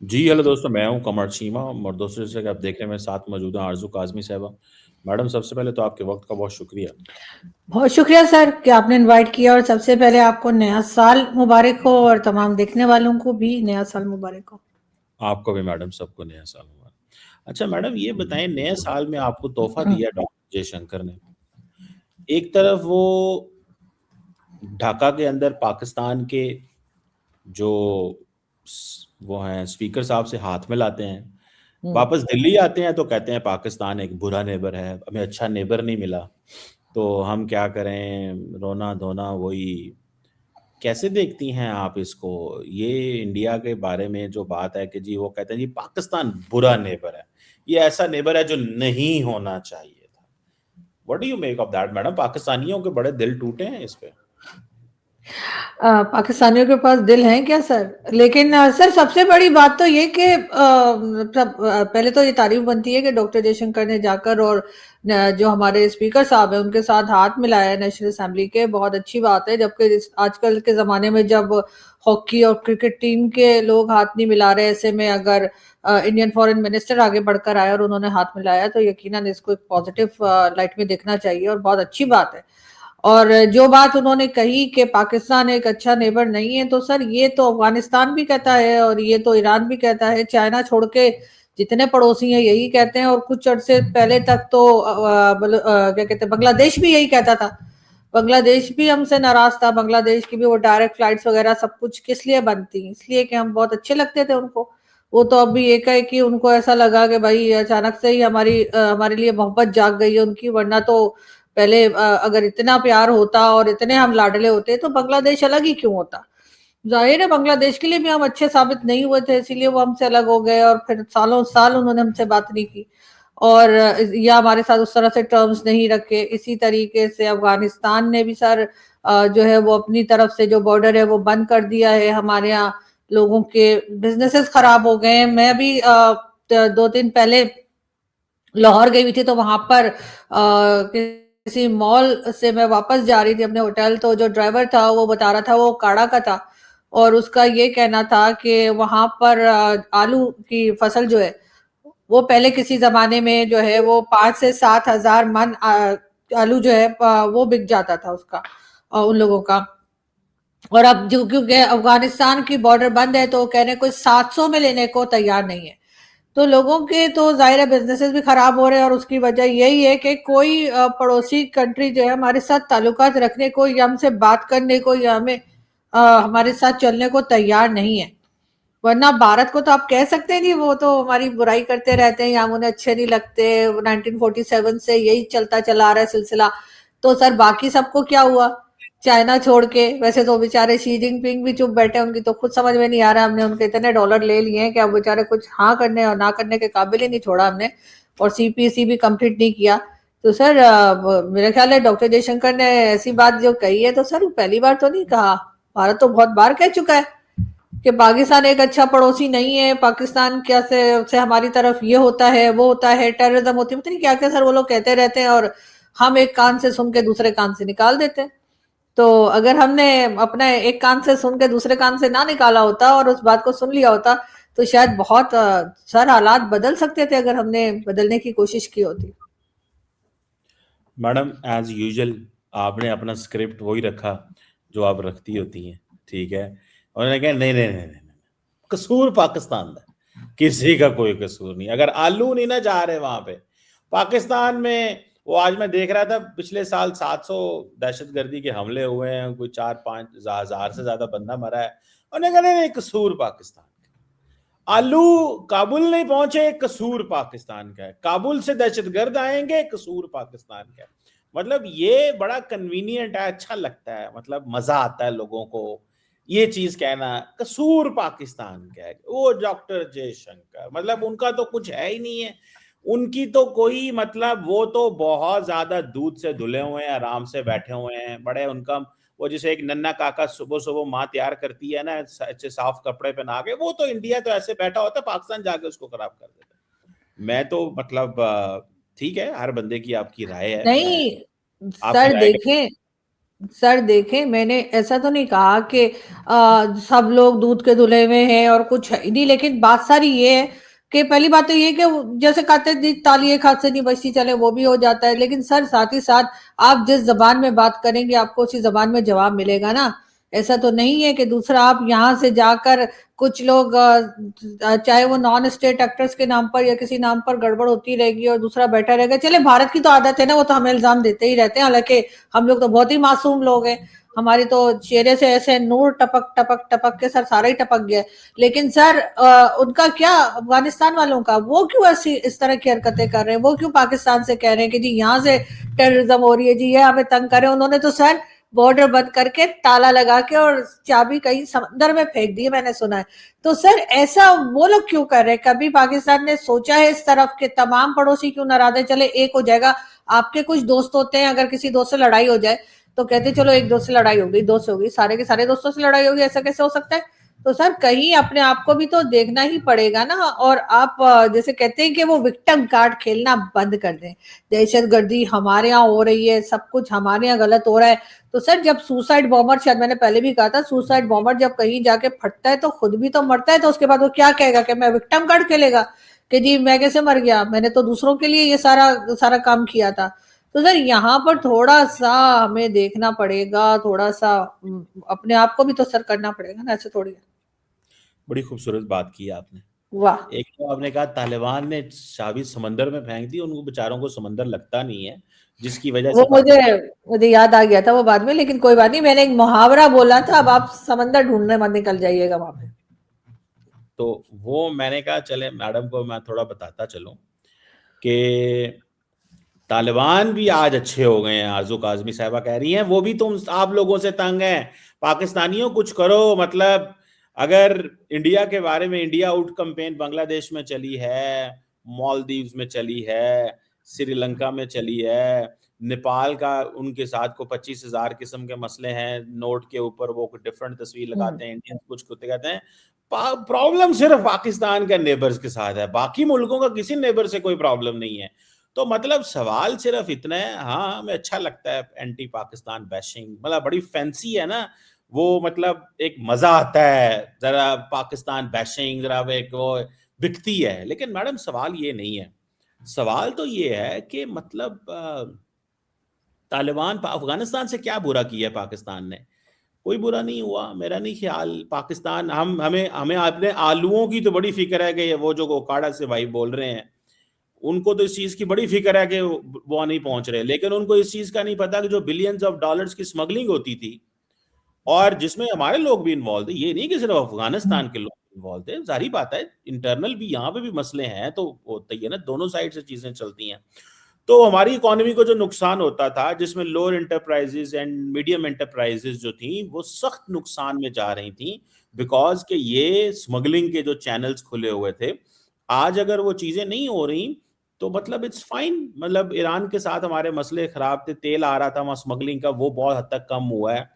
जी, hello दोस्तों, मैं हूँ कमर चीमा और दोस्तों जैसे कि आप देख रहे हैं मेरे साथ मौजूद हैं आरज़ू काज़मी साहिबा। मैडम सबसे पहले तो आपके वक़्त का बहुत शुक्रिया। बहुत शुक्रिया सर कि आपने इनवाइट किया और सबसे पहले आपको नया साल मुबारक हो और तमाम देखने वालों को भी नया साल मुबारक हो। आपको भी मैडम, सबको नया साल मुबारक। अच्छा मैडम ये बताएँ नए साल में आपको तोहफ़ा दिया डॉक्टर जयशंकर ने। एक तरफ वो ढाका के अंदर पाकिस्तान के जो वो हैं स्पीकर साहब से हाथ मिलाते हैं। वापस दिल्ली आते हैं तो कहते हैं पाकिस्तान एक बुरा नेबर है, हमें अच्छा नेबर नहीं मिला, तो हम क्या करें, रोना-धोना वही। कैसे देखती हैं आप इसको? ये इंडिया के बारे में जो बात है कि जी वो कहते हैं जी पाकिस्तान बुरा नेबर है। ये ऐसा नेबर है जो नहीं होना चाहिए था। What do you make of that madam? पाकिस्तानियों के बड़े दिल टूटे हैं इस पे। पाकिस्तानियों के पास दिल है क्या सर? लेकिन सर सबसे बड़ी बात तो ये कि पहले तो ये तारीफ बनती है कि डॉक्टर जयशंकर ने जाकर और जो हमारे स्पीकर साहब हैं उनके साथ हाथ मिलाया नेशनल असेंबली के, बहुत अच्छी बात है। जबकि आजकल के ज़माने में जब हॉकी और क्रिकेट टीम के लोग हाथ नहीं मिला रहे, ऐसे में अगर इंडियन फॉरेन मिनिस्टर आगे बढ़कर आए और उन्होंने हाथ मिलाया तो यकीनन इसको एक पॉजिटिव लाइट में देखना चाहिए और बहुत अच्छी बात है। और जो बात उन्होंने कही कि पाकिस्तान एक अच्छा नेबर नहीं है, तो सर ये तो अफगानिस्तान भी कहता है और ये तो ईरान भी कहता है, चाइना छोड़ के जितने पड़ोसी हैं यही कहते हैं। और कुछ अर्से पहले तक तो क्या कहते हैं, बांग्लादेश भी यही कहता था। बांग्लादेश भी हमसे नाराज था, बांग्लादेश की भी वो डायरेक्ट फ्लाइट्स वगैरह सब कुछ किस लिए बंद थी, इसलिए कि हम बहुत अच्छे लगते थे उनको। वो तो अभी एक है कि उनको ऐसा लगा कि भाई अचानक से ही हमारे लिए मोहब्बत जाग गई है उनकी, वरना तो पहले अगर इतना प्यार होता और इतने हम लाडले होते तो बांग्लादेश अलग ही क्यों होता। जाहिर है बांग्लादेश के लिए भी हम अच्छे साबित नहीं हुए थे, इसीलिए वो हमसे अलग हो गए और फिर सालों साल उन्होंने हमसे बात नहीं की और या हमारे साथ उस तरह से टर्म्स नहीं रखे। इसी तरीके से अफगानिस्तान ने भी सर जो है वो अपनी तरफ से जो बॉर्डर है वो बंद कर दिया है। हमारे यहाँ लोगों के बिजनेसेस खराब हो गए हैं। मैं भी 2 दिन पहले लाहौर गई हुई थी, तो वहां पर किसी मॉल से मैं वापस जा रही थी अपने होटल, तो जो ड्राइवर था वो बता रहा था वो काड़ा का था और उसका ये कहना था कि वहां पर आलू की फसल जो है वो पहले किसी जमाने में जो है वो 5 से 7 हजार मन आलू जो है वो बिक जाता था उसका, उन लोगों का। और अब जो क्योंकि अफगानिस्तान की बॉर्डर बंद है तो वो कह रहे हैं कोई 700 में लेने को तैयार नहीं है। तो लोगों के तो जाहिर है बिजनेसेस भी खराब हो रहे हैं और उसकी वजह यही है कि कोई पड़ोसी कंट्री जो है हमारे साथ ताल्लुकात रखने को या हमसे बात करने को या हमें हमारे साथ चलने को तैयार नहीं है। वरना भारत को तो आप कह सकते हैं नहीं, वो तो हमारी बुराई करते रहते हैं या हम उन्हें अच्छे नहीं लगते। 1947 से यही चलता चला आ रहा है सिलसिला। तो सर बाकी सबको क्या हुआ चाइना छोड़ के? वैसे तो बेचारे शी जिनपिंग भी चुप बैठे, उनकी तो खुद समझ में नहीं आ रहा। हमने उनके इतने डॉलर ले लिए हैं कि अब बेचारे कुछ हाँ करने और ना करने के काबिल ही नहीं छोड़ा हमने, और सीपीसी भी कंप्लीट नहीं किया। तो सर मेरा ख्याल है डॉक्टर जयशंकर ने ऐसी बात जो कही है तो सर पहली बार तो नहीं कहा, भारत तो बहुत बार कह चुका है कि पाकिस्तान एक अच्छा पड़ोसी नहीं है। पाकिस्तान क्या से हमारी तरफ ये होता है वो होता है, टेररिज्म होती है, पता नहीं क्या क्या सर वो लोग कहते रहते हैं और हम एक कान से सुन के दूसरे कान से निकाल देते हैं। तो अगर हमने अपना एक कान से सुन के दूसरे कान से ना निकाला होता और उस बात को सुन लिया होता तो शायद बहुत सर हालात बदल सकते थे अगर हमने बदलने की कोशिश की होती। मैडम एज यूजुअल आपने अपना स्क्रिप्ट वही रखा जो आप रखती होती हैं, ठीक है? और उन्होंने कहा नहीं नहीं नहीं नहीं नहीं, कसूर पाकिस्तान का, किसी का कोई कसूर नहीं। अगर आलू नहीं ना जा रहे वहां पे पाकिस्तान में, वो आज मैं देख रहा था पिछले साल 700 दहशतगर्दी के हमले हुए हैं, कोई 4-5 हजार से ज्यादा बंदा मरा है। उन्होंने कहा नहीं नहीं, कसूर पाकिस्तान का। आलू काबुल नहीं पहुंचे, कसूर पाकिस्तान का है। काबुल से दहशतगर्द आएंगे, कसूर पाकिस्तान का है। मतलब ये बड़ा कन्वीनियंट है, अच्छा लगता है, मतलब मजा आता है लोगों को ये चीज कहना, कसूर पाकिस्तान का है। वो डॉक्टर जयशंकर मतलब उनका तो कुछ है ही नहीं है। उनकी तो कोई मतलब, वो तो बहुत ज्यादा दूध से धुले हुए हैं, आराम से बैठे हुए हैं, बड़े उनका वो जैसे एक नन्ना काका सुबह सुबह माँ तैयार करती है ना अच्छे साफ कपड़े पहना के, वो तो इंडिया तो ऐसे बैठा होता है, पाकिस्तान जाके उसको खराब कर देता है। मैं तो मतलब ठीक है, हर बंदे की आपकी राय है, मैं नहीं आपकी सर राय का देखें, सर देखें, मैंने ऐसा तो नहीं कहा कि सब लोग दूध के धुले हुए हैं और कुछ है ही नहीं, लेकिन बात सारी ये है कि पहली बात तो ये कि जैसे कहते हैं ताली एक हाथ से नहीं बजती, चले वो भी हो जाता है, लेकिन सर साथ ही साथ आप जिस जबान में बात करेंगे आपको उसी जबान में जवाब मिलेगा ना। ऐसा तो नहीं है कि दूसरा आप यहाँ से जाकर कुछ लोग चाहे वो नॉन स्टेट एक्टर्स के नाम पर या किसी नाम पर गड़बड़ होती रहेगी और दूसरा बैठा रहेगा। चले भारत की तो आदत है ना, वो तो हमें इल्जाम देते ही रहते हैं, हालांकि हम लोग तो बहुत ही मासूम लोग हैं, हमारी तो चेहरे से ऐसे नूर टपक टपक टपक के सर सारा ही टपक गया। लेकिन सर उनका क्या, अफगानिस्तान वालों का, वो क्यों ऐसी इस तरह की हरकतें कर रहे हैं? वो क्यों पाकिस्तान से कह रहे हैं कि जी यहाँ से टेररिज्म हो रही है, जी ये हमें तंग करे? उन्होंने तो सर बॉर्डर बंद करके ताला लगा के और चाबी कहीं समंदर में फेंक दी, मैंने सुना है। तो सर ऐसा वो लोग क्यों कर रहे हैं? कभी पाकिस्तान ने सोचा है इस तरफ के तमाम पड़ोसी क्यों नाराज है? चले एक हो जाएगा, आपके कुछ दोस्त होते हैं, अगर किसी दोस्त से लड़ाई हो जाए तो कहते चलो एक दोस्त से लड़ाई हो गई, दोस्त हो गई, सारे के सारे दोस्तों से लड़ाई होगी, ऐसा कैसे हो सकता है? तो सर कहीं अपने आप को भी तो देखना ही पड़ेगा ना। और आप जैसे कहते हैं कि वो विक्टिम कार्ड खेलना बंद कर दें, दहशतगर्दी हमारे यहाँ हो रही है, सब कुछ हमारे यहाँ गलत हो रहा है। तो सर जब सुसाइड बॉम्बर, शायद मैंने पहले भी कहा था, सुसाइड बॉम्बर जब कहीं जाके फटता है तो खुद भी तो मरता है, तो उसके बाद वो क्या कहेगा कि मैं विक्टिम कार्ड खेलेगा कि जी मैं कैसे मर गया, मैंने तो दूसरों के लिए ये सारा सारा काम किया था। तो सर यहाँ पर थोड़ा सा हमें देखना पड़ेगा, थोड़ा सा अपने आप को भी तो सर करना पड़ेगा ना, ऐसे थोड़ी है। बड़ी खूबसूरत बात की आपने। वाह। एक तो आपने कहा तालिबान ने चाबी समंदर में फेंक दी, उनको बेचारों को समंदर लगता नहीं है, जिसकी वजह वो से मुझे मुझे याद आ गया था वो बाद में, लेकिन कोई बात नहीं, मैंने एक मुहावरा बोला था, अब आप समंदर ढूंढने मत निकल जाइएगा वहां पे। तो वो मैंने कहा चले मैडम को मैं थोड़ा बताता चलूं कि तालिबान भी आज अच्छे हो गए हैं। आरजू काजमी साहबा कह रही हैं वो भी तुम आप लोगों से तंग हैं, पाकिस्तानियों कुछ करो। मतलब अगर इंडिया के बारे में इंडिया आउट कैंपेन बांग्लादेश में चली है, मालदीव्स में चली है, श्रीलंका में चली है, नेपाल का उनके साथ को 25,000 किस्म के मसले हैं, नोट के ऊपर वो डिफरेंट तस्वीर लगाते हैं, इंडियंस कुछ कुछ कहते हैं। प्रॉब्लम सिर्फ पाकिस्तान के नेबर्स के साथ है, बाकी मुल्कों का किसी नेबर से कोई प्रॉब्लम नहीं है। तो मतलब सवाल सिर्फ इतना है। हाँ हमें अच्छा लगता है एंटी पाकिस्तान बैशिंग, मतलब बड़ी फैंसी है ना वो, मतलब एक मजा आता है जरा पाकिस्तान बैशिंग, जरा एक वो बिकती है। लेकिन मैडम सवाल ये नहीं है, सवाल तो ये है कि मतलब तालिबान अफगानिस्तान से क्या बुरा किया है पाकिस्तान ने? कोई बुरा नहीं हुआ मेरा नहीं ख्याल। पाकिस्तान हमें हमें अपने आलूओं की तो बड़ी फिक्र है कि वो जो ओकाड़ा से भाई बोल रहे हैं, उनको तो इस चीज की बड़ी फिक्र है कि वो नहीं पहुंच रहे, लेकिन उनको इस चीज का नहीं पता कि जो बिलियंस ऑफ डॉलर्स की स्मगलिंग होती थी और जिसमें हमारे लोग भी इन्वॉल्व थे, ये नहीं कि सिर्फ अफगानिस्तान के लोग इन्वॉल्व थे, जारी बात है इंटरनल भी यहाँ पे भी मसले हैं, तो होता ही है ना, दोनों साइड से चीजें चलती हैं। तो हमारी इकोनॉमी को जो नुकसान होता था, जिसमें lower enterprises and medium enterprises जो थी वो सख्त नुकसान में जा रही थी, बिकॉज के ये स्मगलिंग के जो चैनल्स खुले हुए थे। आज अगर वो चीजें नहीं हो रही तो मतलब इट्स फाइन। मतलब ईरान के साथ हमारे मसले खराब थे, तेल आ रहा था वहां स्मगलिंग का, वो बहुत हद तक कम हुआ है।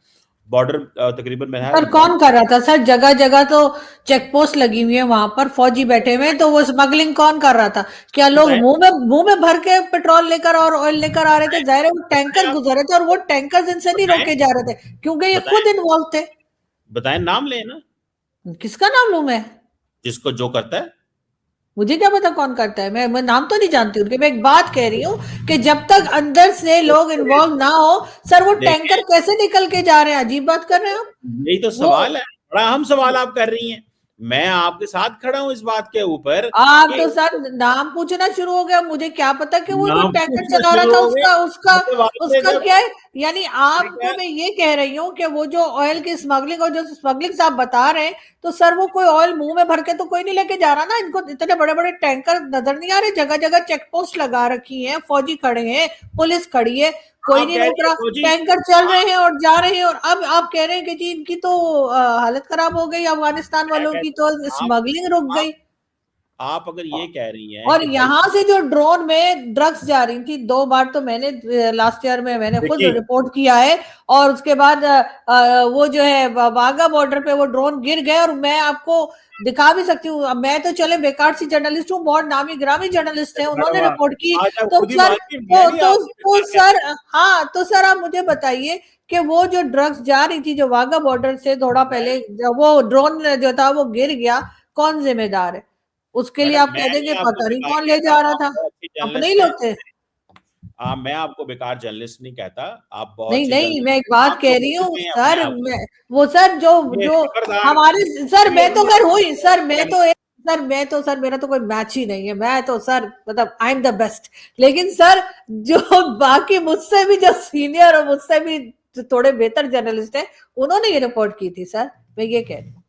बॉर्डर तकरीबन में है पर कौन कर रहा था सर? जगह जगह तो चेक पोस्ट लगी हुई है, वहां पर फौजी बैठे हुए हैं, तो वो स्मगलिंग कौन कर रहा था? क्या लोग बताएं मुंह में भर के पेट्रोल लेकर और ऑयल लेकर आ रहे थे? जाहिर है वो टैंकर आप गुजर रहे थे और वो टैंकर इनसे नहीं बताएं रोके जा रहे थे, क्योंकि ये बताएं खुद इन्वॉल्व थे। बताएं नाम लें ना, किसका नाम लूं मैं? जिसको जो करता है। मुझे क्या पता कौन करता है? मैं नाम तो नहीं जानती उनके। मैं एक बात कह रही हूँ कि जब तक अंदर से लोग इन्वॉल्व ना हो, सर वो देखें टैंकर कैसे निकल के जा रहे हैं? अजीब बात कर रहे हैं आप। यही तो वो सवाल है, बड़ा अहम सवाल आप कर रही हैं। मैं आपके साथ खड़ा हूं इस बात के ऊपर आप कि तो सर नाम पूछना शुरू हो गया, मुझे क्या पता कि वो जो नाम टैंकर पूछना चला रहा शुरू था हो गए। उसका उसका मतलब आपने उसका जब क्या है? यानी मैंने आपको कहा मैं ये कह रही हूँ कि वो जो ऑयल की स्मगलिंग और जो स्मगलिंग आप बता रहे हैं, तो सर वो कोई ऑयल मुंह में भर के तो कोई नहीं लेके जा रहा ना। इनको इतने बड़े बड़े टैंकर नजर नहीं आ रहे? जगह जगह चेक पोस्ट लगा रखी है, फौजी खड़े हैं, पुलिस खड़ी है, कोई आप नहीं कह रोक रही है रहा, फौजी, टैंकर चल रहे आप हैं और जा रहे हैं। और अब आप कह रहे हैं कि जी इनकी तो हालत खराब हो गई, अफगानिस्तान मैं वालों की कहता तो हूं, स्मगलिंग रुक आप गई। आप अगर ये कह रही हैं और कि भाई यहाँ से जो ड्रोन में ड्रग्स जा रही थी 2 बार, तो मैंने लास्ट ईयर में मैंने खुद देखिए, रिपोर्ट किया है। और उसके बाद वो जो है वाघा बॉर्डर पे वो ड्रोन गिर गए, और मैं आपको दिखा भी सकती हूँ। मैं तो चले बेकार सी जर्नलिस्ट हूँ, बहुत नामी गिरामी जर्नलिस्ट है, उन्होंने मैडम रिपोर्ट की। आज आप तो खुद ही सर, मानिए, मैं नहीं आपको तो बेकार सर, कहता। हाँ तो सर आप मुझे बताइए कि वो जो ड्रग्स जा रही थी जो वाघा बॉर्डर से थोड़ा पहले, जब वो ड्रोन जो था वो गिर गया, कौन जिम्मेदार है? उसके लिए मैडम आप मैं कह देंगे नहीं आपको पता नहीं बेकार कौन ले कहता, जा रहा आप था, बहुत अच्छी अपने ही जर्नलिस्ट हैं। लोग थे। मैं आपको बेकार जर्नलिस्ट नहीं कहता, आप बहुत नहीं अच्छी नहीं, मैं जर्नलिस्ट एक हैं, बात आप तो कह रही हूँ कहते हैं अपने सर, आप को। मैं वो सर जो ये जो खबरदार, हमारे सर, ये मैं तो खैर हुई सर, कहना। मैं तो सर, मेरा तो कोई मैच ही नहीं है, मैं तो सर मतलब आई एम द बेस्ट। लेकिन सर जो बाकी मुझसे भी जो सीनियर और मुझसे भी जो थोड़े बेहतर जर्नलिस्ट है, उन्होंने ये रिपोर्ट की थी सर, मैं ये कह रही हूँ।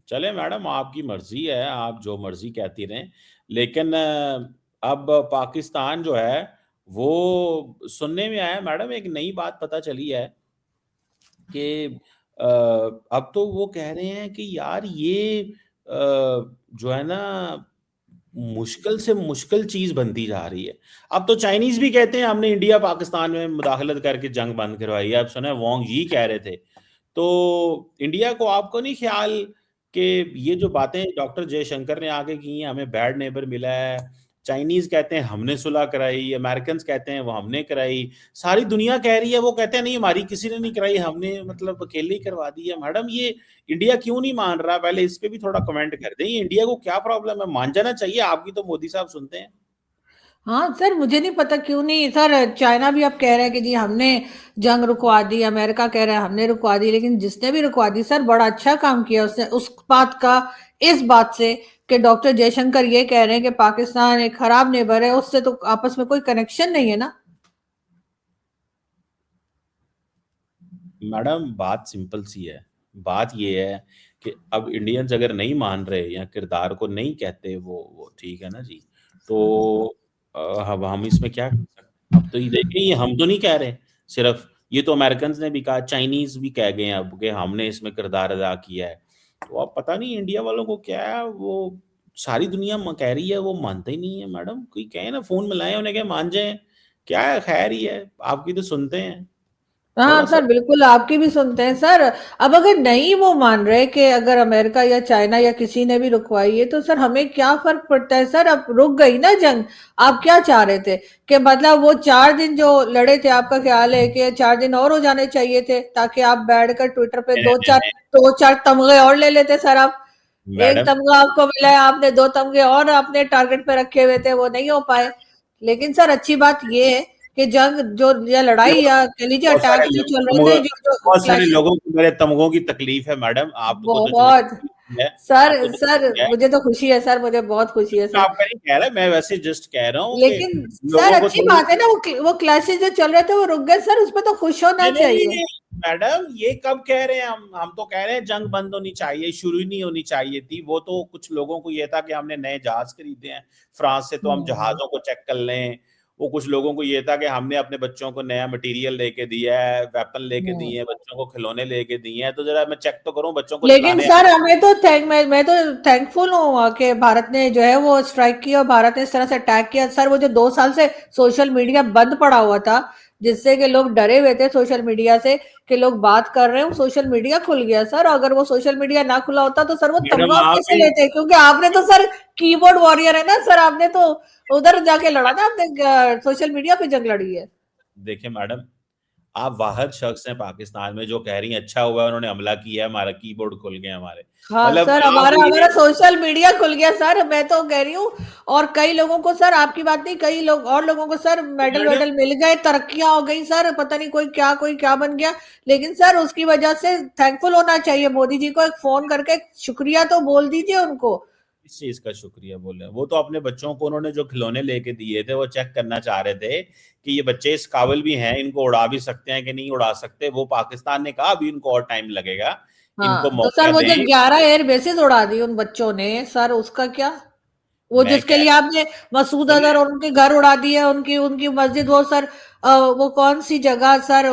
चले मैडम, आपकी मर्जी है, आप जो मर्जी कहती रहें, लेकिन अब पाकिस्तान जो है वो सुनने में आया मैडम, एक नई बात पता चली है कि अब तो वो कह रहे हैं कि यार ये जो है ना, मुश्किल से मुश्किल चीज बनती जा रही है। अब तो चाइनीज भी कहते हैं हमने इंडिया पाकिस्तान में मुदाखलत करके जंग बंद करवाई है। अब सुना है वांग यी कह रहे थे। तो इंडिया को, आपको नहीं ख्याल कि ये जो बातें डॉक्टर जयशंकर ने आगे की हैं, हमें बैड नेबर मिला है, चाइनीज कहते हैं हमने सुलह कराई, अमेरिकन कहते हैं वो हमने कराई, सारी दुनिया कह रही है, वो कहते हैं नहीं हमारी किसी ने नहीं कराई, हमने मतलब अकेले ही करवा दी है। मैडम ये इंडिया क्यों नहीं मान रहा? पहले इस पे भी थोड़ा कमेंट कर दें, इंडिया को क्या प्रॉब्लम है? मान जाना चाहिए, आपकी तो मोदी साहब सुनते हैं। हाँ सर, मुझे नहीं पता क्यों नहीं सर। चाइना भी अब कह रहा है कि जी हमने जंग रुकवा दी, अमेरिका कह रहा है हमने रुकवा दी, लेकिन जिसने भी रुकवा दी सर बड़ा अच्छा काम किया उसने, उस बात का, इस बात से कि डॉक्टर जयशंकर ये कह रहे हैं कि पाकिस्तान एक खराब नेबर है, उससे तो आपस में कोई कनेक्शन नहीं है ना। मैडम बात सिंपल सी है, बात ये है कि अब इंडियंस अगर नहीं मान रहे या किरदार को नहीं कहते, वो ठीक है ना जी। तो अब हम इसमें क्या कर सकते हैं? अब तो ये देखें, ये हम तो नहीं कह रहे सिर्फ, ये तो अमेरिकन ने भी कहा, चाइनीज भी कह गए हैं अब कि हमने इसमें किरदार अदा किया है। तो अब पता नहीं इंडिया वालों को क्या है, वो सारी दुनिया कह रही है, वो मानते ही नहीं है। मैडम कोई कहे ना, फोन मिलाए उन्हें, क्या मान जाए? क्या है, खैर ही है, आपकी तो सुनते हैं हाँ थोड़ा सा। सर, बिल्कुल आपकी भी सुनते हैं सर। अब अगर नहीं वो मान रहे कि अगर अमेरिका या चाइना या किसी ने भी रुकवाई है, तो सर हमें क्या फर्क पड़ता है सर? अब रुक गई ना जंग। आप क्या चाह रहे थे कि मतलब वो 4 दिन जो लड़े थे, आपका ख्याल है कि 4 दिन और हो जाने चाहिए थे, ताकि आप बैठकर ट्विटर पे दो चार तमगे और ले लेते सर आप। एक मैडम तमगा आपको मिला है, आपने 2 तमगे और अपने टारगेट पे रखे हुए थे, वो नहीं हो पाए। लेकिन सर अच्छी बात ये है कि जंग जो, या लड़ाई, देखो, या कह लीजिए बहुत सारे अटैक्स जो चल रहे तमगों थे, जो बहुत सारे क्लैशेस, लोगों को मेरे तमगों की तकलीफ है मैडम, आपको तो चलो बहुत। है, सर आपको तो सर ठीक है। मुझे तो खुशी है सर, मुझे बहुत खुशी है मैं सर। आपका नहीं कह रहा, मैं वैसे जस्ट कह रहा हूँ कि लेकिन सर लोगों को अच्छी थोड़ी। बात है ना, वो क्लैशेस जो चल रहे थे वो रुक गए सर, उसमें तो खुश होना नहीं नहीं चाहिए। नहीं, मैडम ये कब कह रहे हैं? हम तो कह रहे हैं जंग बंद होनी चाहिए, शुरू ही नहीं होनी चाहिए थी। वो तो कुछ लोगों को ये था कि हमने नए जहाज खरीदे हैं फ्रांस से, तो हम हम्म जहाजों को चेक कर लें। वो कुछ लोगों को ये था कि हमने अपने बच्चों को नया मटेरियल लेके दिया है, वेपन लेके हम्म। दिए हैं, बच्चों को खिलौने लेके दिए हैं, तो जरा मैं चेक तो करूं बच्चों को लेकिन चलाने। सर हमें तो मैं तो थैंकफुल हूँ कि भारत ने जो है वो स्ट्राइक किया, और भारत ने इस तरह से अटैक किया सर। वो जो 2 साल से सोशल मीडिया बंद पड़ा हुआ था, जिससे कि लोग डरे हुए थे सोशल मीडिया से कि लोग बात कर रहे हैं, वो सोशल मीडिया खुल गया सर। अगर वो सोशल मीडिया ना खुला होता तो सर वो मैडम तमगा आप कैसे भी लेते? क्योंकि आपने तो सर कीबोर्ड वॉरियर है ना सर, आपने तो उधर जाके लड़ा ना, आपने सोशल मीडिया पे जंग लड़ी है। देखिए मैडम, आप वाहिद शख्स हैं पाकिस्तान में जो कह रही हैं अच्छा हुआ है उन्होंने हमला किया है, हमारा कीबोर्ड खुल गए हमारे। हाँ मतलब सर, आप हमारा ये, हमारा सोशल मीडिया खुल गया सर, मैं तो कह रही हूँ। और कई लोगों को सर, आपकी बात नहीं, कई लोग और लोगों को सर मेडल मैडम वेडल मिल गए, तरक्कियां हो गई सर, पता नहीं कोई क्या बन गया। लेकिन सर उसकी वजह से थैंकफुल होना चाहिए मोदी जी को, एक फोन करके शुक्रिया तो बोल दीजिए उनको। इस चीज का शुक्रिया बोले, वो तो अपने बच्चों को उन्होंने जो खिलौने लेके दिए थे वो चेक करना चाह रहे थे कि ये बच्चे इस काबिल भी हैं, इनको उड़ा भी सकते हैं कि नहीं उड़ा सकते। वो पाकिस्तान ने कहा अभी इनको और टाइम लगेगा, इनको हाँ तो सर मौका वो जो दें। 11 एयर बेसिस उड़ा दी उन बच्चों ने सर, उसका क्या? वो मैं जिसके कह लिए आपने मसूद सुने, अजहर और उनके घर उड़ा दिए, उनकी उनकी मस्जिद, वो सर वो कौन सी जगह सर,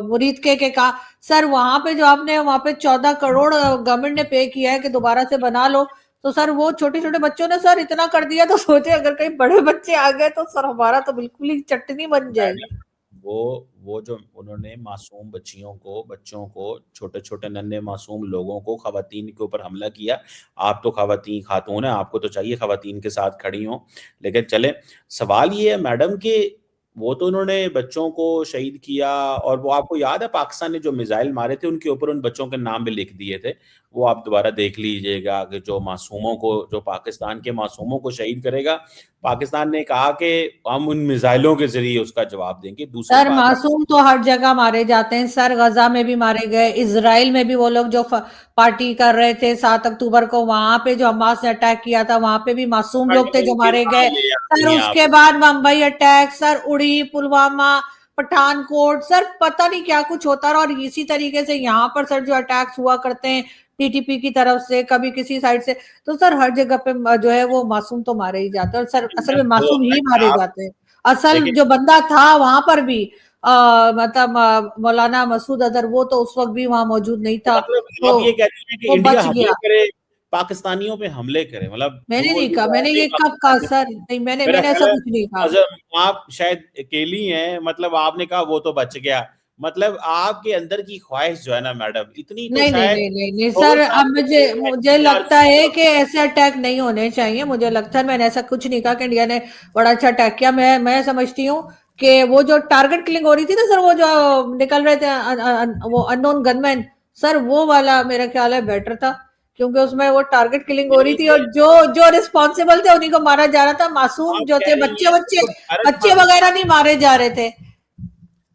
मुरीद के का सर, वहां पे जो आपने वहां पे 14 करोड़ गवर्नमेंट ने पे किया है कि दोबारा से बना लो, तो सर वो छोटे छोटे बच्चों ने सर इतना कर दिया, तो सोचे अगर कहीं बड़े बच्चे आ गए तो सर हमारा तो बिल्कुल ही चटनी बन जाएगी। वो जो उन्होंने मासूम बच्चों को छोटे छोटे नन्हे मासूम लोगों को, खवातीन के ऊपर हमला किया। आप तो खवातीन खातून है, आपको तो चाहिए खवातीन के साथ खड़ी हो। लेकिन चले, सवाल ये है मैडम कि वो तो उन्होंने बच्चों को शहीद किया, और वो आपको याद है पाकिस्तान ने जो मिसाइल मारे थे उनके ऊपर उन बच्चों के नाम भी लिख दिए थे। वो आप दोबारा देख लीजिएगा कि जो पाकिस्तान के मासूमों को शहीद करेगा, पाकिस्तान ने कहा कि हम उन मिसाइलों के जरिए उसका जवाब देंगे। दूसरी सर बात है, मासूम तो हर जगह मारे जाते हैं सर, गजा में भी मारे गए, इसराइल में भी वो लोग जो पार्टी कर रहे थे 7 अक्टूबर को, वहां पे जो हमास ने अटैक किया था वहां पे भी मासूम लोग थे जो मारे गए। ले सर आती हैं आप। उसके बाद मुंबई अटैक, सर उड़ी, पुलवामा, पठानकोट, सर पता नहीं क्या कुछ होता रहा। और इसी तरीके से यहाँ पर सर जो अटैक्स हुआ करते हैं टीटीपी की तरफ से, कभी किसी साइड से, तो सर हर जगह पे जो है वो मासूम तो मारे ही जाते हैं, और सर असल में वो मासूम होता है ही कि मारे आप जाते हैं। असल देखिए, जो बंदा था वहां पर भी मतलब मौलाना मसूद अजहर, वो तो उस वक्त भी वहां मौजूद नहीं तो था, मतलब तो आप ये कहती हैं कि वो इंडिया बच हमले गया। करे, पाकिस्तानियों पे हमले करे, मतलब मैंने जो नहीं ये कहा, जो मैंने आपने ये कब कहा पाकिस्तानी, सर, नहीं मैंने मेरा मैंने ख्याल ऐसा है कुछ नहीं कहा। अजहर आप शायद अकेली हैं, मतलब आपने कहा वो तो बच गया। मतलब आपके अंदर की ख्वाहिश जो है ना मैडम, इतनी तो नहीं नहीं शायद नहीं नहीं नहीं बहुत सर, अब सारे मुझे लोग हैं मुझे जिनकी लगता आरज़ू है पूरा कि ऐसे अटैक नहीं होने चाहिए। मुझे लगता है, मैंने ऐसा कुछ नहीं कहा कि इंडिया ने बड़ा अच्छा अटैक किया। मैं समझती हूँ कि वो जो टारगेट किलिंग हो रही थी ना सर, वो जो निकल रहे थे वो अननोन गनमैन, सर वो वाला मेरा ख्याल है बेटर था, क्योंकि उसमें वो टारगेट किलिंग हो रही नहीं, थी ये और जो जो रिस्पॉन्सिबल थे उन्हीं को मारा जा रहा था। मासूम आप जो कह थे, रही बच्चे हैं बच्चे तो भारत बच्चे वगैरह नहीं मारे जा रहे थे,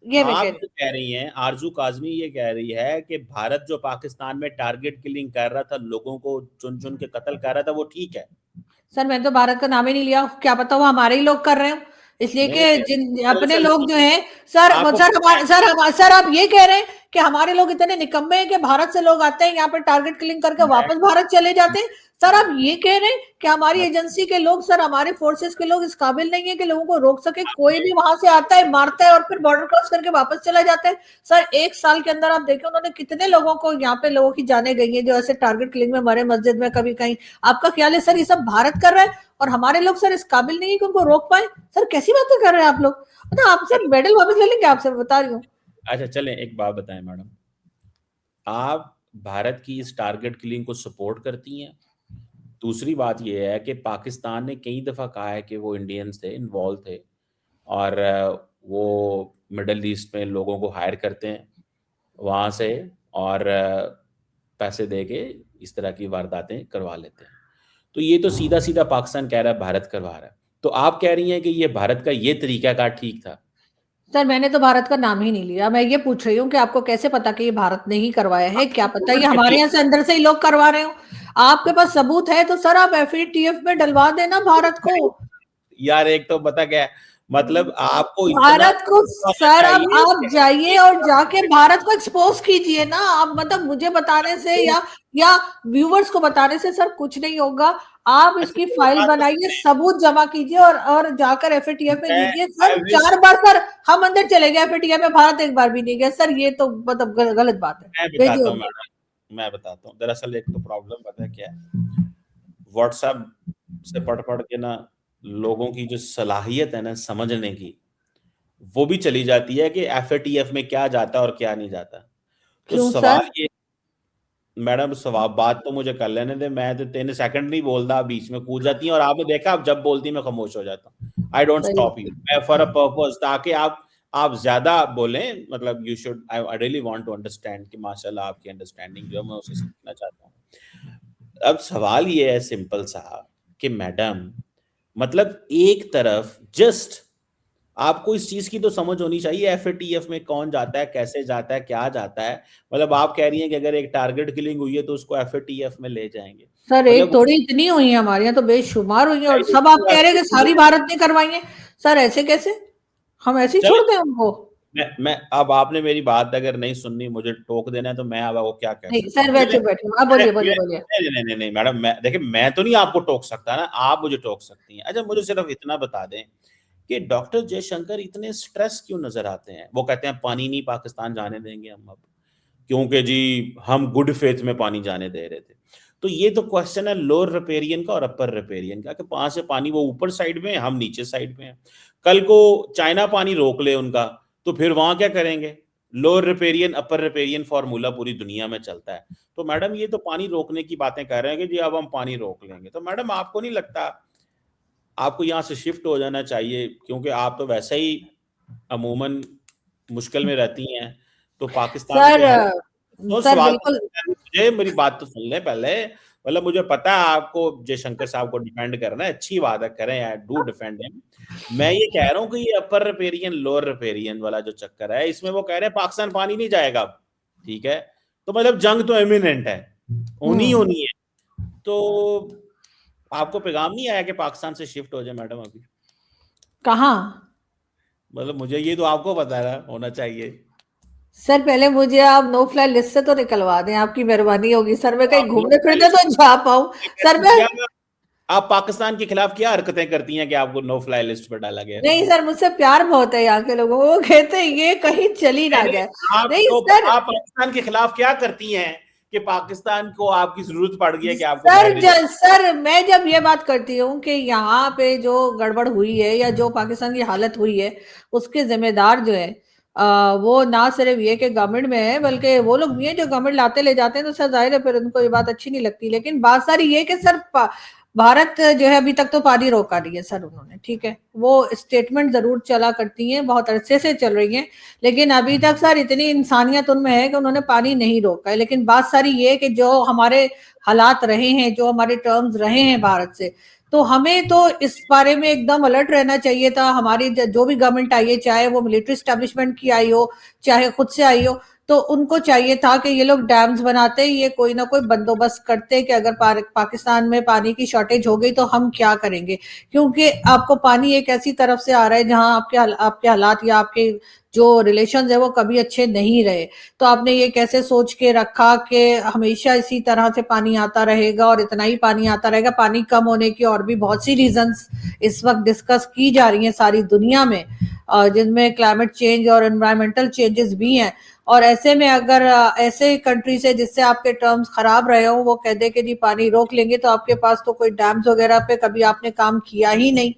ये मैं कह आप रही जो कह रही हैं, आरजू काजमी ये कह रही है कि भारत जो पाकिस्तान में टारगेट किलिंग कर रहा था, लोगों को चुन चुन के कत्ल कर रहा था, वो ठीक है। सर। मैंने तो भारत का नाम ही नहीं लिया, क्या पता वो हमारे ही लोग कर रहे हो, इसलिए नहीं कि नहीं, जिन अपने दरअसल लोग जो हैं सर, आपको सर पता है, हमारे सर आप ये कह रहे हैं कि हमारे लोग इतने निकम्मे हैं कि भारत से लोग आते हैं यहाँ पे टारगेट किलिंग करके मैं वापस भारत चले जाते हैं। सर आप ये कह रहे हैं कि हमारी मैं एजेंसी के लोग, सर हमारे फोर्सेस के लोग इस काबिल नहीं है कि लोगों को रोक सके, कोई आपने भी वहां से आता है, मारता है और फिर बॉर्डर क्रॉस करके वापस चला जाता है। सर 1 साल के अंदर आप देखें उन्होंने कितने लोगों को, यहाँ पे लोगों की जाने गई है जो ऐसे टारगेट किलिंग में मरे, मस्जिद में कभी कहीं। आपका ख्याल है सर ये सब भारत कर रहा है और हमारे लोग सर इस काबिल नहीं है कि उनको रोक पाए? सर कैसी बातें कर रहे हैं आप लोग, मतलब आप सर मेडल वापस ले लेंगे आपसे, बता रही हूँ। अच्छा चलें, एक बात बताएं मैडम, आप भारत की इस टारगेट किलिंग को सपोर्ट करती हैं? दूसरी बात ये है कि पाकिस्तान ने कई दफ़ा कहा है कि वो इंडियंस थे, इन्वॉल्व थे, और वो मिडल ईस्ट में लोगों को हायर करते हैं वहाँ से, और पैसे दे के इस तरह की वारदातें करवा लेते हैं। तो ये तो सीधा सीधा पाकिस्तान कह रहा है भारत करवा रहा है, तो आप कह रही हैं कि ये भारत का ये तरीकाकार ठीक था? सर मैंने तो भारत का नाम ही नहीं लिया, मैं ये पूछ रही हूँ कि आपको कैसे पता कि ये भारत ने ही करवाया है, क्या पता ये हमारे यहाँ से अंदर से ही लोग करवा रहे हो। आपके पास सबूत है तो सर आप एफएटीएफ में डलवा देना भारत को। यार एक तो पता क्या है, मतलब आपको इतना भारत को होना सर, अब चाहिए आप कि जाइए और जाके भारत को एक्सपोज कीजिए ना आप, मतलब मुझे बताने से या व्यूवर्स को बताने से सर कुछ नहीं होगा। आप अच्छा इसकी तो फाइल बात तो बनाइए, सुनिए, सबूत जमा कीजिए और जाकर एफएटीएफ में मैं दीजिए। Sir I wish 4 bar sir हम अंदर चले गए एफएटीएफ में, भारत एक बार भी नहीं गया सर, ये तो मतलब गलत बात है। मैं भेजिए बताता हूँ उनको। मैडम, मैं बताता हूँ। दरअसल एक तो प्रॉब्लम पता है क्या है, व्हाट्सएप से पढ़ पढ़ के ना लोगों की जो सलाहियत है ना समझने की, वो भी चली जाती है कि एफएटीएफ में क्या जाता है और क्या नहीं जाता। तो क्यों सर? सवाल ये, मैडम सवाल बात तो मुझे कर लेने दे, मैं तो 3 सेकंड नहीं बोलता, आप बीच में कूद जाती हैं, और आपने देखा आप जब बोलती हैं मैं खामोश हो जाता हूँ। आई डोंट सही। स्टॉप यू, मैं फॉर अ पर्पस, ताकि आप ज्यादा बोलें, मतलब you should, I really want to understand कि माशाल्लाह आपकी अंडरस्टैंडिंग जो है मैं उसे सीखना चाहता हूँ। अब सवाल ये है सिंपल सा कि मैडम, मतलब एक तरफ जस्ट आपको इस चीज की तो समझ होनी चाहिए एफएटीएफ में कौन जाता है, कैसे जाता है, क्या जाता है। मतलब आप कह रही हैं कि अगर एक टारगेट किलिंग हुई है तो उसको एफएटीएफ में ले जाएंगे। सर एक मतलब थोड़ी इतनी हुई है हमारे यहाँ, तो बेशुमार हुई है, और सब आप कह रहे हैं कि सारी भारत ने करवाई है। सर ऐसे कैसे, हम ऐसे ही चले, छोड़ दें उनको? मैं अब आपने मेरी बात अगर नहीं सुननी, मुझे टोक देना है, तो मैं अब आपको क्या कह नहीं सकता सर, हूँ। मैं चले, चुप बैठी हूँ, आप बोलिए बोलिए बोलिए। नहीं नहीं नहीं नहीं मैडम, मैं देखिए, मैं तो नहीं आपको टोक सकता ना, आप मुझे टोक सकती हैं। अच्छा मुझे सिर्फ इतना बता दें कि डॉक्टर जयशंकर इतने स्ट्रेस क्यों नजर आते हैं। वो कहते हैं पानी नहीं पाकिस्तान जाने देंगे हम अब, क्योंकि जी हम गुड फेथ में पानी जाने दे रहे थे। तो ये तो क्वेश्चन है लोअर रिपेरियन का और अपर रिपेरियन का, कि वहां से पानी वो ऊपर साइड में है, हम नीचे साइड में है। कल को चाइना पानी रोक ले उनका, तो फिर वहां क्या करेंगे। लोअर रिपेरियन अपर रिपेरियन फॉर्मूला पूरी दुनिया में चलता है। तो मैडम ये तो पानी रोकने की बातें कर रहे हैं कि जी अब हम पानी रोक लेंगे। तो मैडम आपको नहीं लगता आपको यहाँ से शिफ्ट हो जाना चाहिए, क्योंकि आप तो वैसे ही अमूमन मुश्किल में रहती हैं, तो पाकिस्तान सर के हेल्प। तो सर सवाल तो बिल्कुल। मुझे मेरी बात तो सुन ले पहले। मतलब मुझे पता है आपको जयशंकर साहब को डिफेंड करना है, अच्छी बात है, करें यार, डू डिफेंड हिम। मैं ये कह रहा हूँ कि ये अपर रिपेरियन लोअर रिपेरियन वाला जो चक्कर है, इसमें वो कह रहे हैं पाकिस्तान पानी नहीं जाएगा अब, ठीक है। तो मतलब जंग तो इमिनेंट है, होनी हम्म। होनी है। तो आपको पैगाम नहीं आया कि पाकिस्तान से शिफ्ट हो जाए मैडम अभी। कहाँ? मतलब मुझे ये तो आपको पता है होना चाहिए। सर पहले मुझे आप नो फ्लाई लिस्ट से तो निकलवा दें, आपकी मेहरबानी होगी सर, मैं कहीं आप नो घूमने फिरने तो जा पाऊँ। सर मैं क्या आप पाकिस्तान के खिलाफ क्या हरकतें करती हैं कि आपको नो फ्लाई लिस्ट पर डाला गया। नहीं सर, मुझसे प्यार बहुत है यहाँ के लोगों को, वो कहते हैं ये कहीं चली ना नहीं, जाए। आप नहीं तो सर। आप पाकिस्तान के खिलाफ क्या करती हैं कि पाकिस्तान को आपकी जरूरत पड़ गई है कि आपको सर बाहर नहीं जाना। सर मैं जब ये बात करती हूँ कि यहाँ पे जो गड़बड़ हुई है या जो पाकिस्तान की हालत हुई है, उसके जिम्मेदार जो है वो ना सिर्फ ये कि गवर्नमेंट में है, बल्कि वो लोग भी हैं जो गवर्नमेंट लाते ले जाते हैं। तो सर जाहिर है फिर उनको ये बात अच्छी नहीं लगती। लेकिन बात सारी ये कि सर भारत जो है अभी तक तो पानी रोका नहीं है सर उन्होंने, ठीक है। वो स्टेटमेंट जरूर चला करती हैं, बहुत अरसे से चल रही हैं, लेकिन अभी तक सर इतनी इंसानियत उनमें है कि उन्होंने पानी नहीं रोका है। लेकिन बात सारी ये कि जो हमारे हालात रहे हैं, जो हमारे टर्म्स रहे हैं भारत से, तो हमें तो इस बारे में एकदम अलर्ट रहना चाहिए था। हमारी जो भी गवर्नमेंट आई है, चाहे वो मिलिट्री स्टैब्लिशमेंट की आई हो, चाहे खुद से आई हो, तो उनको चाहिए था कि ये लोग डैम्स बनाते, ये कोई ना कोई बंदोबस्त करते कि अगर पाकिस्तान में पानी की शॉर्टेज हो गई तो हम क्या करेंगे। क्योंकि आपको पानी एक ऐसी तरफ से आ रहा है जहां आपके हालात या आपके जो रिलेशंस है वो कभी अच्छे नहीं रहे। तो आपने ये कैसे सोच के रखा कि हमेशा इसी तरह से पानी आता रहेगा और इतना ही पानी आता रहेगा। पानी कम होने की और भी बहुत सी रीजंस इस वक्त डिस्कस की जा रही हैं सारी दुनिया में, जिनमें क्लाइमेट चेंज और एनवायरमेंटल चेंजेस भी हैं। और ऐसे में अगर ऐसे कंट्री से जिससे आपके टर्म्स खराब रहे हो वो कह दे कि जी पानी रोक लेंगे, तो आपके पास तो कोई डैम्स वगैरह पे कभी आपने काम किया ही नहीं,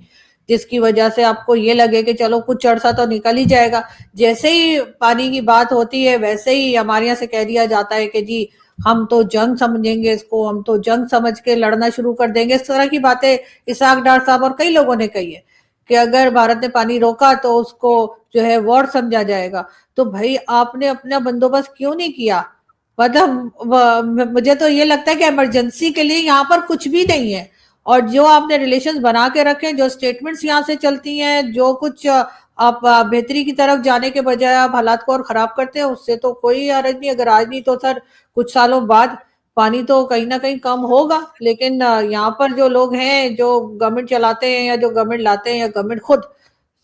जिसकी वजह से आपको ये लगे कि चलो कुछ अरसा तो निकल ही जाएगा। जैसे ही पानी की बात होती है वैसे ही हमारे यहाँ से कह दिया जाता है कि जी हम तो जंग समझेंगे इसको, हम तो जंग समझ के लड़ना शुरू कर देंगे। इस तरह की बातें इसाक डार साहब और कई लोगों ने कही है कि अगर भारत ने पानी रोका तो उसको जो है वॉर समझा जाएगा। तो भाई आपने अपना बंदोबस्त क्यों नहीं किया। मतलब मुझे तो ये लगता है कि इमरजेंसी के लिए यहाँ पर कुछ भी नहीं है। और जो आपने रिलेशंस बना के रखे, जो स्टेटमेंट्स यहाँ से चलती हैं, जो कुछ आप बेहतरी की तरफ जाने के बजाय आप हालात को और खराब करते हैं, उससे तो कोई हर्ज नहीं। अगर आज नहीं तो सर कुछ सालों बाद पानी तो कहीं ना कहीं कम होगा। लेकिन यहाँ पर जो लोग हैं जो गवर्नमेंट चलाते हैं या जो गवर्नमेंट लाते हैं या गवर्नमेंट खुद,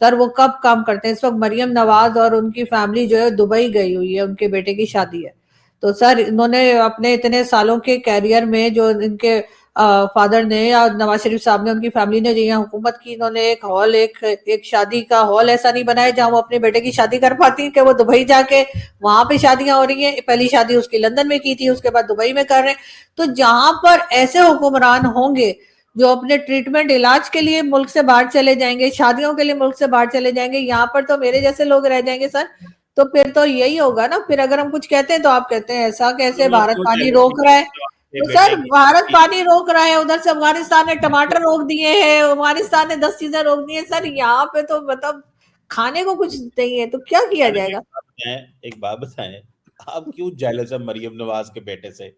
सर वो कब काम करते हैं। इस वक्त मरियम नवाज और उनकी फैमिली जो है दुबई गई हुई है, उनके बेटे की शादी है। तो सर इन्होंने अपने इतने सालों के कैरियर में जो इनके फादर ने या नवाज शरीफ साहब ने, उनकी फैमिली ने जो यहाँ हुकूमत की, इन्होंने एक हॉल, एक शादी का हॉल ऐसा नहीं बनाया जहां वो अपने बेटे की शादी कर पाती कि वो दुबई जाके वहां पे शादियां हो रही हैं। पहली शादी उसकी लंदन में की थी, उसके बाद दुबई में कर रहे हैं। तो जहां पर ऐसे हुक्मरान होंगे जो अपने ट्रीटमेंट इलाज के लिए मुल्क से बाहर चले जाएंगे, शादियों के लिए मुल्क से बाहर चले जाएंगे, यहाँ पर तो मेरे जैसे लोग रह जाएंगे सर। तो फिर तो यही होगा ना। फिर अगर हम कुछ कहते हैं तो आप कहते हैं ऐसा कैसे तो भारत मुझे पानी अभी रोक रहा है। आपके तो सर बेटे भारत की पानी रोक रहा है, उधर से अफगानिस्तान ने टमाटर रोक दिए हैं, अफगानिस्तान ने 10 चीजें रोक दी है सर। यहाँ पे तो मतलब खाने को कुछ नहीं है, तो क्या किया मैडम जाएगा। एक बात बताएं, आप क्यों जेलस है मरियम नवाज के बेटे से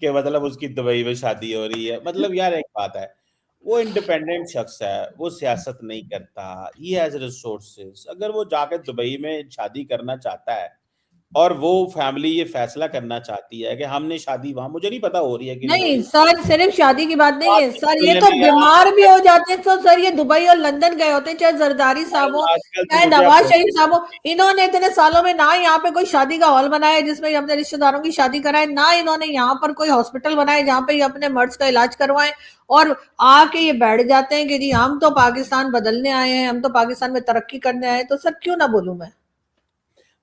कि मतलब उसकी दुबई में शादी हो रही है। मतलब यार एक बात है, वो इंडिपेंडेंट शख्स है, वो सियासत नहीं करता, ही हैज रिसोर्सेज। अगर वो जाके दुबई में शादी करना चाहता है और वो फैमिली ये फैसला करना चाहती है कि हमने शादी वहां, मुझे नहीं पता हो रही है कि नहीं हो नहीं रही। सर, सिर्फ शादी की बात नहीं है सर, ये बोलने तो में यार, बीमार भी हो जाते हैं। तो सर ये दुबई और लंदन गए होते हैं, चाहे जरदारी साहब मैडम हो, आजकल तो चाहे मुझे आप नवाज शरीफ साहब हो। इन्होंने इतने सालों में ना यहाँ पे कोई शादी का हॉल बनाया है जिसमें ये अपने रिश्तेदारों की शादी कराए, ना इन्होंने यहाँ पर कोई हॉस्पिटल बनाए जहाँ पे ये अपने मर्ज का इलाज करवाएं। और आके ये बैठ जाते हैं कि जी हम तो पाकिस्तान बदलने आए हैं, हम तो पाकिस्तान में तरक्की करने आए हैं। तो सर क्यों ना बोलूं मैं।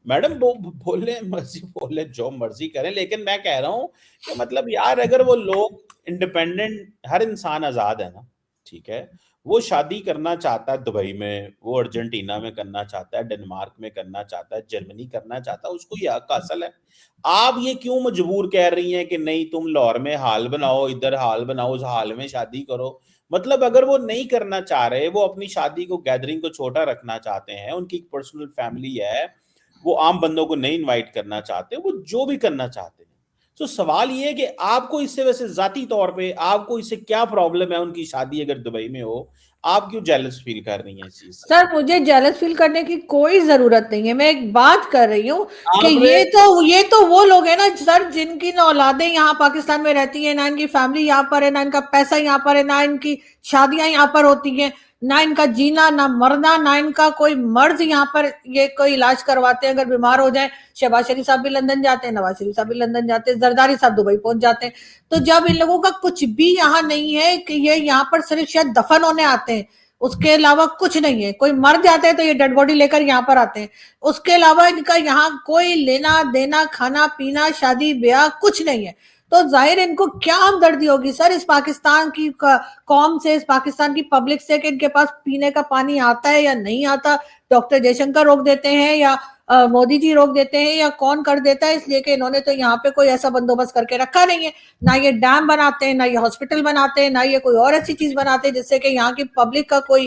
मैडम वो बोले मर्जी बोले जो मर्जी करें, लेकिन मैं कह रहा हूं कि मतलब यार अगर वो लोग इंडिपेंडेंट, हर इंसान आजाद है ना, ठीक है, वो शादी करना चाहता है दुबई में, वो अर्जेंटीना में करना चाहता है, डेनमार्क में करना चाहता है, जर्मनी करना चाहता है, उसको ये हक हासिल है। आप ये क्यों मजबूर कह रही हैं कि नहीं तुम लाहौर में हाल बनाओ, इधर हाल बनाओ, उस हाल में शादी करो। मतलब अगर वो नहीं करना चाह रहे, वो अपनी शादी को, गैदरिंग को छोटा रखना चाहते हैं, उनकी पर्सनल फैमिली है, वो आम बंदों को नहीं इनवाइट करना चाहते, वो जो भी करना चाहते हैं। तो सवाल ये है कि आपको इससे, वैसे जाती तौर पे आपको इससे क्या प्रॉब्लम है, उनकी शादी अगर दुबई में हो, आप क्यों जेलस फील कर रही हैं इस चीज से? सर मुझे जेलस फील करने की कोई जरूरत नहीं है। मैं एक बात कर रही हूँ कि आपने ये तो वो लोग हैं ना सर, जिनकी ना औलादें यहाँ पाकिस्तान में रहती हैं, ना इनकी फैमिली यहाँ पर है, ना इनका पैसा यहाँ पर है, ना इनकी शादियां यहाँ पर होती हैं, ना इनका जीना ना मरना, ना इनका कोई मर्ज यहाँ पर ये कोई इलाज करवाते हैं अगर बीमार हो जाए। शहबाज शरीफ साहब भी लंदन जाते हैं, नवाज शरीफ साहब भी लंदन जाते हैं, जरदारी साहब दुबई पहुंच जाते हैं। तो जब इन लोगों का कुछ भी यहाँ नहीं है कि ये यहाँ पर सिर्फ शायद दफन होने आते हैं, उसके अलावा कुछ नहीं है। कोई मर जाते हैं तो ये डेड बॉडी लेकर यहाँ पर आते हैं, उसके अलावा इनका यहाँ कोई लेना देना, खाना पीना, शादी ब्याह कुछ नहीं है। तो जाहिर इनको क्या हमदर्दी होगी सर इस पाकिस्तान की कौम से, इस पाकिस्तान की पब्लिक से, कि इनके पास पीने का पानी आता है या नहीं आता। डॉक्टर जयशंकर रोक देते हैं या मोदी जी रोक देते हैं या कौन कर देता है, इसलिए कि इन्होंने तो यहाँ पे कोई ऐसा बंदोबस्त करके रखा नहीं है। ना ये डैम बनाते हैं, ना ये हॉस्पिटल बनाते हैं, ना ये कोई और ऐसी चीज बनाते हैं जिससे कि यहाँ की पब्लिक का कोई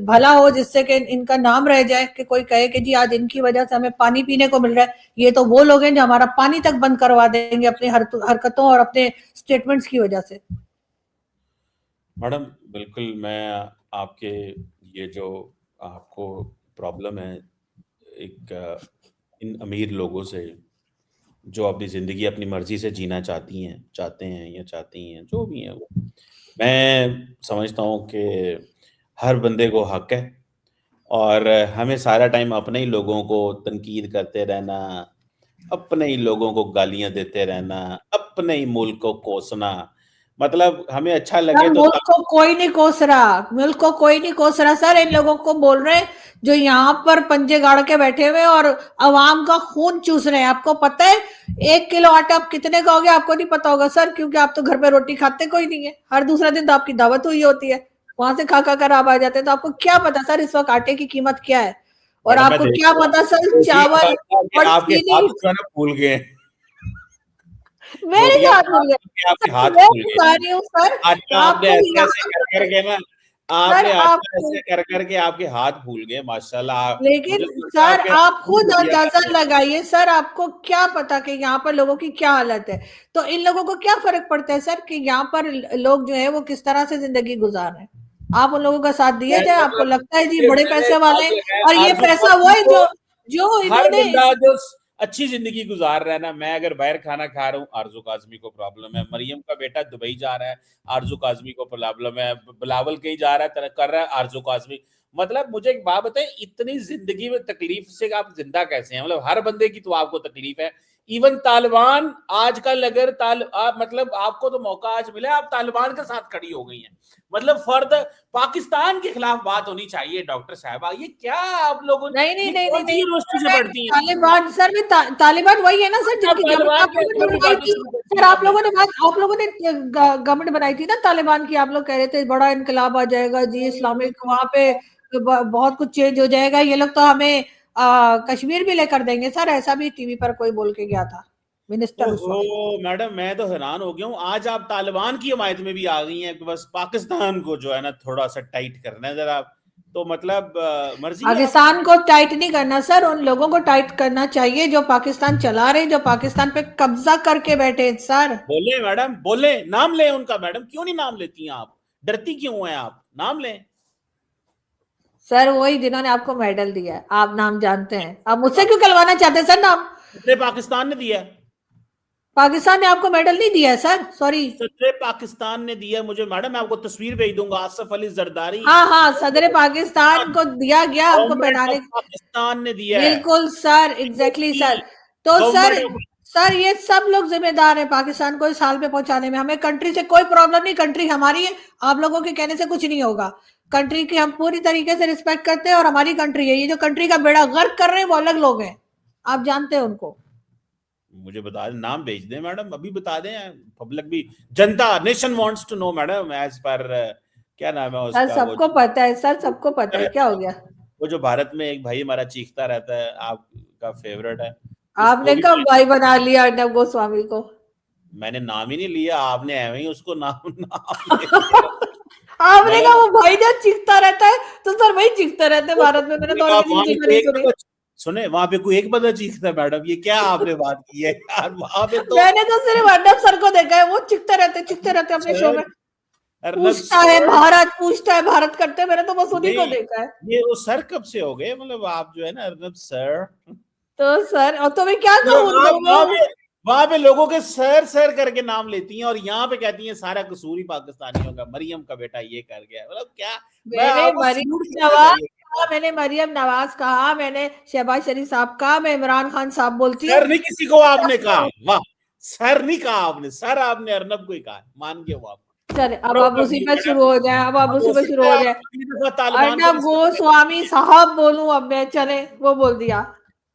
भला हो, जिससे कि इनका नाम रह जाए, कि कोई कहे कि जी आज इनकी वजह से हमें पानी पीने को मिल रहा है। ये तो वो लोग हैं जो हमारा पानी तक बंद करवा देंगे अपनी हरकतों और अपने स्टेटमेंट्स की वजह से। मैडम बिल्कुल, मैं आपके ये जो आपको प्रॉब्लम है एक इन अमीर लोगों से जो अपनी ज़िंदगी अपनी मर्ज़ी से जीना चाहती हैं, चाहते हैं या चाहती हैं, जो भी हैं वो। मैं समझता हूँ कि हर बंदे को हक है, और हमें सारा टाइम अपने ही लोगों को तनकीद करते रहना, अपने ही लोगों को गालियाँ देते रहना, अपने ही मुल्क को कोसना, मतलब हमें अच्छा लगे सर तो मुल्क को कोई नहीं कोस रहा, मुल्क को कोई नहीं कोस रहा सर। इन लोगों को बोल रहे हैं जो यहाँ पर पंजे गाड़ के बैठे हुए और अवाम का खून चूस रहे हैं। आपको पता है 1 किलो आटा आप कितने का हो गया? आपको नहीं पता होगा सर, क्योंकि आप तो घर पे रोटी खाते कोई नहीं है। हर दूसरा दिन तो आपकी दावत हुई होती है, वहां से खा खा कर आप आ जाते हैं। तो आपको क्या पता सर इस वक्त आटे की कीमत क्या है? और मैडम मैं आपको देख क्या रहा हूँ, पता सर रोटी खा चावल खा के और आपके चीनी। हाथ जो है ना फूल गए हैं। मेरे रोटियाँ साथ खा मिल खा के आपके गया, हाथ मैं फूल गए बता हैं। रही हूँ सर। आटा आपने आपको ऐसे-ऐसे यहाँ कर के ना, सर आपने आटा आपको, ऐसे कर के आपके हाथ फूल गए माशाल्लाह। लेकिन मुझे तो लगता है सर आपके आप हाथ खुद रोटियाँ अंदाजा खाते हैं। लगाइए सर, आपको क्या पता कि यहाँ पर लोगों की क्या हालत है। तो इन लोगों को क्या फर्क पड़ता है सर कि यहाँ पर लोग जो है वो किस तरह से जिंदगी गुजार रहे हैं? आप उन लोगों का साथ दिए मैं जाए, आपको मतलब लगता है जी ये बड़े मैंने पैसे वाले हिसाब हैं। लगाया और ये आरज़ू पैसा वो काज़मी है को, जो जो हर इन्होंने बंदा जो अच्छी जिंदगी गुजार रहा है ना, मैं अगर बाहर खाना खा रहा हूँ, आरजू काजमी को प्रॉब्लम है, मरियम का बेटा दुबई जा रहा है, आरजू काजमी को प्रॉब्लम है, बिलावल कहीं जा रहा है कर रहा है, आरजू काजमी। मतलब मुझे एक बात बताए, इतनी जिंदगी में तकलीफ से आप जिंदा कैसे हैं? मतलब हर बंदे की तो आपको तकलीफ है। इवन तालिबान आजकल अगर मतलब आपको तो मौका आज मिला, आप तालिबान के साथ खड़ी हो गई हैं। मतलब फर्द पाकिस्तान के खिलाफ बात होनी चाहिए डॉक्टर साहबा, ये क्या आप लोगों ने, नहीं नहीं ये नहीं कौन नहीं सी नहीं यूनिवर्सिटी से पढ़ती हैं? तालिबान सर में तालिबान वही है ना सर आप जिनकी गवर्नमेंट तालिबान आप के लोगों ने हथियार की बनवाई बातें थी। शुरू कर दी सर हैं आप आपने। लोगों ने गवर्नमेंट बनाई थी ना तालिबान की। आप लोग कह रहे थे बड़ा इनकलाब आ जाएगा जी, इस्लामिक वहां पे बहुत कुछ चेंज हो जाएगा, ये लोग तो हमें कश्मीर भी लेकर देंगे सर। ऐसा भी टीवी पर कोई बोल के गया था मिनिस्टर उस ओहो वक्त। मैडम, मैं तो हैरान हो गया हूँ, आज आप तालिबान की हमायत में भी आ गई हैं कि बस पाकिस्तान को जो है ना थोड़ा सा टाइट करना है जरा। तो मतलब मर्जी है आपकी। पाकिस्तान को टाइट नहीं करना सर, उन लोगों को टाइट करना चाहिए जो पाकिस्तान चला रहे हैं, जो पाकिस्तान पे कब्जा करके बैठे हैं सर। बोले मैडम, बोले, नाम लें उनका। मैडम क्यों नहीं नाम लेती हैं आप? डरती क्यों हैं आप? नाम लें। सर वही जिन्होंने आपको मेडल दिया है, आप नाम जानते हैं, आप मुझसे क्यों कहलवाना चाहते हैं सर नाम? सदर पाकिस्तान ने दिया, पाकिस्तान ने आपको मेडल नहीं दिया है सर, सॉरी। सदर पाकिस्तान ने दिया मुझे मैडम, मैं आपको तस्वीर भेज दूंगा, आसफ अली जरदारी, हाँ हाँ, सदर पाकिस्तान को दिया गया आपको गवर्नमेंट पहनाने। ऑफ पाकिस्तान ने दिया है। बिल्कुल सर, एग्जैक्टली सर। तो सर सर ये सब लोग जिम्मेदार हैं पाकिस्तान को इस हाल पे पहुंचाने में। हमें कंट्री से कोई प्रॉब्लम नहीं, कंट्री हमारी है, आप लोगों के कहने से कुछ नहीं होगा। कंट्री की हम पूरी तरीके से रिस्पेक्ट करते हैं और हमारी कंट्री है। ये जो कंट्री का बेड़ा गर्क कर रहे हैं वो अलग लोग हैं, आप जानते हैं उनको। मुझे बता दें, नाम भेज दें मैडम, अभी बता दें, पब्लिक भी, जनता, nation wants to know madam, as per क्या नाम है सर उसका, सबको पता है सर, सबको पता है, क्या हो गया? वो जो भारत में एक भाई हमारा चीखता रहता है, आपका फेवरेट है, आपने उसको भी कब भाई बना लिया अर्नब गोस्वामी को? मैंने नाम ही नहीं लिया, आपने ऐਵੇਂ ही उसको नाम नाम ले लिया। आपने कहा वो भाई जब चीखता रहता है तो सर वही चीखते रहते हैं भारत में, मैंने तो और किसी की चीख नहीं सुनी। सुने, वहां पे कोई एक बंदा चीखता है मैडम, ये क्या आपने बात की है यार? वहां पे तो मैंने तो सिर्फ अर्नब सर को देखा है, वो चिखते रहते अपने शो में, पूछता है भारत करते हैं, मैंने तो बस उन्हीं को देखा है। ये वो सर कब से हो गए, मतलब आप जो है ना अर्नब सर, तो सर और तो मैं क्या कहूँ, वहां पे लोगों के सर सर करके नाम लेती हैं और यहाँ पे कहती हैं सारा कसूर ही पाकिस्तानियों का, मरियम का बेटा ये कर गया, मतलब क्या? मैंने मरियम नवाज कहा, मैंने शहबाज शरीफ साहब कहा, मैं इमरान खान साहब बोलती हूँ। सर नहीं किसी को आपने कहा, वाह, सर नहीं कहा आपने, सर आपने अर्नब को ही कहा, मान गए वो आप। सर अब आप उसी पे शुरू हो जाए, अब आप उसी पे शुरू हो जाए, अर्नब गोस्वामी साहब बोलूं अब मैं, चले वो बोल दिया।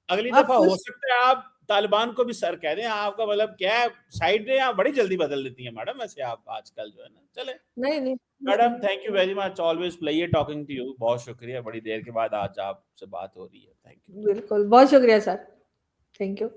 अगली दफा हो सकता है आप तालिबान को भी सर कह दें, आपका मतलब क्या है, साइड में आप बड़ी जल्दी बदल देती हैं मैडम, ऐसे आप आजकल जो है ना। चले नहीं madam, thank you very much, always pleasure talking to you, बहुत शुक्रिया, बड़ी देर के बाद आज आपसे बात हो रही है, थैंक यू। बिल्कुल, बहुत शुक्रिया सर, थैंक यू।